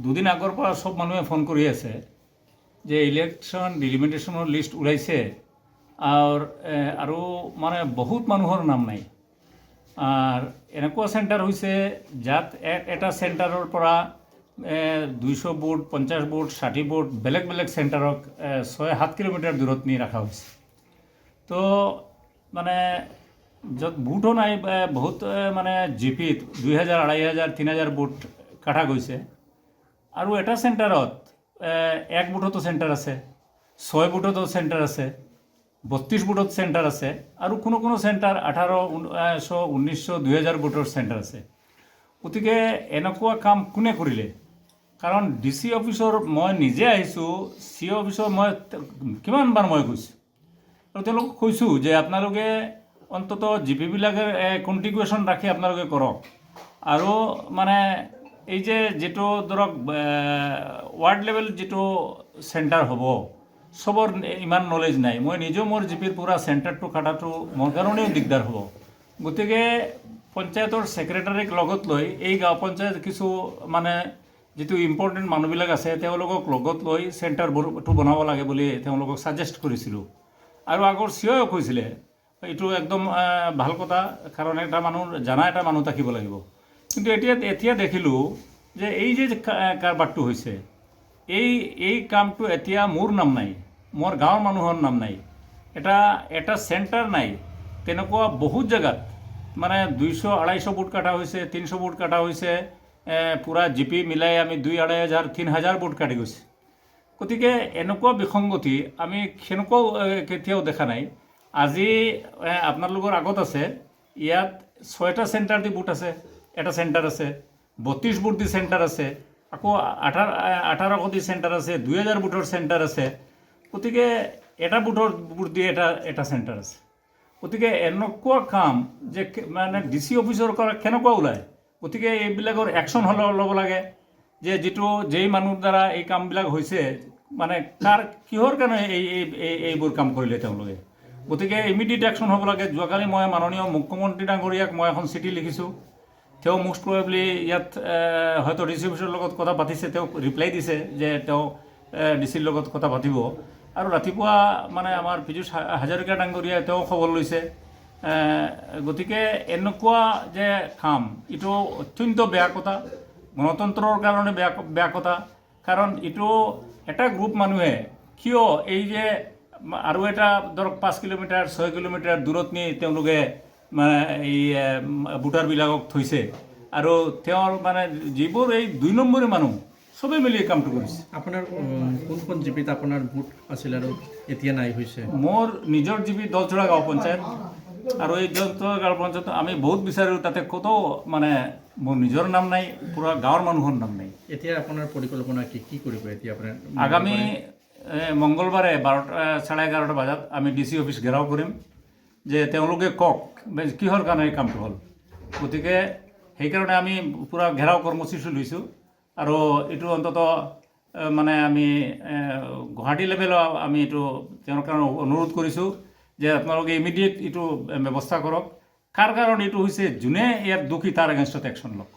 দুদিন আগৰ পৰা সব মানুহে ফোন কৰি আছে যে ইলেকশ্যন ডিলিমিটেশ্যনৰ লিষ্ট ওলাইছে আৰু মানে বহুত মানুহৰ নাম নাই। আৰ এনেকুৱা চেণ্টাৰ হৈছে যাত এটা চেণ্টাৰৰ পৰা 200 ভোট 50 ভোট 60 ভোট বেলেগ বেলেগ চেণ্টাৰক 6-7 কিলোমিটাৰ দূৰত নি ৰখা হৈছে। তো মানে য'ত ভোটো নাই বহুত মানে জিপিত 2000 2500 3000 ভোট কাটা গৈছে। আৰু এটা চেণ্টাৰত 1 ভোটতো চেণ্টাৰ আছে, 6 ভোটতো চেণ্টাৰ আছে, 32 ভোটত চেণ্টাৰ আছে, আৰু কোনো চেণ্টাৰ 1800 1900 2000 ভোটৰ চেণ্টাৰ আছে। গতিকে এনেকুৱা কাম কোনে কৰিলে? কাৰণ DC অফিচৰ মই নিজে আহিছোঁ, CO অফিচৰ মই কিমানবাৰ মই গৈছোঁ আৰু তেওঁলোকক কৈছোঁ যে আপোনালোকে অন্তত জিপিবিলাকে কণ্টিগুৱেশ্যন ৰাখি আপোনালোকে কৰক। আৰু মানে এই যে যিটো ধৰক ৱাৰ্ড লেভেল যিটো চেণ্টাৰ হ'ব সবৰ ইমান নলেজ নাই। মই নিজেও মোৰ জিপিৰ পৰা চেণ্টাৰটো কাটাটো মোৰ কাৰণেও দিগদাৰ হ'ব। গতিকে পঞ্চায়তৰ ছেক্ৰেটাৰীক লগত লৈ এই গাঁও পঞ্চায়ত কিছু মানে যিটো ইম্পৰ্টেণ্ট মানুহবিলাক আছে তেওঁলোকক লগত লৈ চেণ্টাৰটো বনাব লাগে বুলি তেওঁলোকক ছাজেষ্ট কৰিছিলোঁ। আৰু আগৰ COও কৈছিলে এইটো একদম ভাল কথা, কাৰণ এটা মানুহ জানা এটা মানুহ থাকিব লাগিব। কিন্তু এতিয়া দেখিলোঁ যে এই যে কাৰবাৰটো হৈছে এই কামটো এতিয়া মোৰ নাম নাই, মোৰ গাঁৱৰ মানুহৰ নাম নাই, এটা চেণ্টাৰ নাই। তেনেকুৱা বহুত জেগাত মানে 200-250 ভোট কাটা হৈছে, 300 ভোট কাটা হৈছে, পূৰা জিপি মিলাই আমি 2,500-3,000 ভোট কাটি গৈছে। গতিকে এনেকুৱা বিসংগতি আমি সেনেকুৱাও কেতিয়াও দেখা নাই। আজি আপোনালোকৰ আগত আছে, ইয়াত 6টা চেণ্টাৰ দি ভোট আছে, এটা চেণ্টাৰ আছে, 32 ভোট দি চেণ্টাৰ আছে, আকৌ 1800 দি চেণ্টাৰ আছে, 2000 ভোটৰ চেণ্টাৰ আছে। গতিকে এটা ভোট দিয়ে এটা চেণ্টাৰ আছে। গতিকে এনেকুৱা কাম যে মানে DC অফিচৰ পৰা কেনেকুৱা ওলায়। গতিকে এইবিলাকৰ একশ্যন ল'ব লাগে যে যেই মানুহৰ দ্বাৰা এই কামবিলাক হৈছে মানে কিহৰ কাৰণে এইবোৰ কাম কৰিলে তেওঁলোকে। গতিকে ইমিডিয়েট একশ্যন হ'ব লাগে। যোৱাকালি মই মাননীয় মুখ্যমন্ত্ৰী ডাঙৰীয়াক মই এখন চিঠি লিখিছোঁ। তেওঁ মোষ্ট প্ৰবেবলি ইয়াত হয়তো DC অফিচৰ লগত কথা পাতিছে, তেওঁ ৰিপ্লাই দিছে যে তেওঁ DCৰ লগত কথা পাতিব। আৰু ৰাতিপুৱা মানে আমাৰ পীযুষ হাজৰিকা ডাঙৰীয়াই তেওঁ খবৰ লৈছে। গতিকে এনেকুৱা যে কাম এইটো অত্যন্ত বেয়া কথা, গণতন্ত্ৰৰ কাৰণে বেয়া কথা। কাৰণ এইটো এটা গ্ৰুপ মানুহে কিয় এই যে আৰু এটা ধৰক 5 কিলোমিটাৰ 6 কিলোমিটাৰ দূৰত নি তেওঁলোকে মানে এই ভোটাৰবিলাকক থৈছে। আৰু তেওঁৰ মানে যিবোৰ এই 2 নম্বৰী মানুহ চবেই মিলি কামটো কৰিছে। আপোনাৰ কোনখন জিপিত আপোনাৰ ভোট আছিল আৰু এতিয়া নাই হৈছে? মোৰ নিজৰ জিপি দলচৰা গাঁও পঞ্চায়ত। আৰু এই দলচৰা গাঁও পঞ্চায়ত আমি বহুত বিচাৰোঁ, তাতে ক'তো মানে মোৰ নিজৰ নাম নাই, পূৰা গাঁৱৰ মানুহৰ নাম নাই। এতিয়া আপোনাৰ পৰিকল্পনা কি কৰিব এতিয়া আপোনাৰ? আগামী মংগলবাৰে 11:30 বজাত আমি DC অফিচ ঘেৰাও কৰিম যে তেওঁলোকে কওক কিহৰ কাৰণে এই কামটো হ'ল। গতিকে সেইকাৰণে আমি পূৰা ঘেৰাও কৰ্মসূচী লৈছোঁ। আৰু এইটো অন্তত মানে আমি গুৱাহাটী লেভেলত আমি এইটো তেওঁৰ কাৰণে অনুৰোধ কৰিছোঁ যে আপোনালোকে ইমিডিয়েট এইটো ব্যৱস্থা কৰক। কাৰ কাৰণ এইটো হৈছে, যোনে ইয়াত দোষী তাৰ এগেইনষ্টত একশ্যন লওক।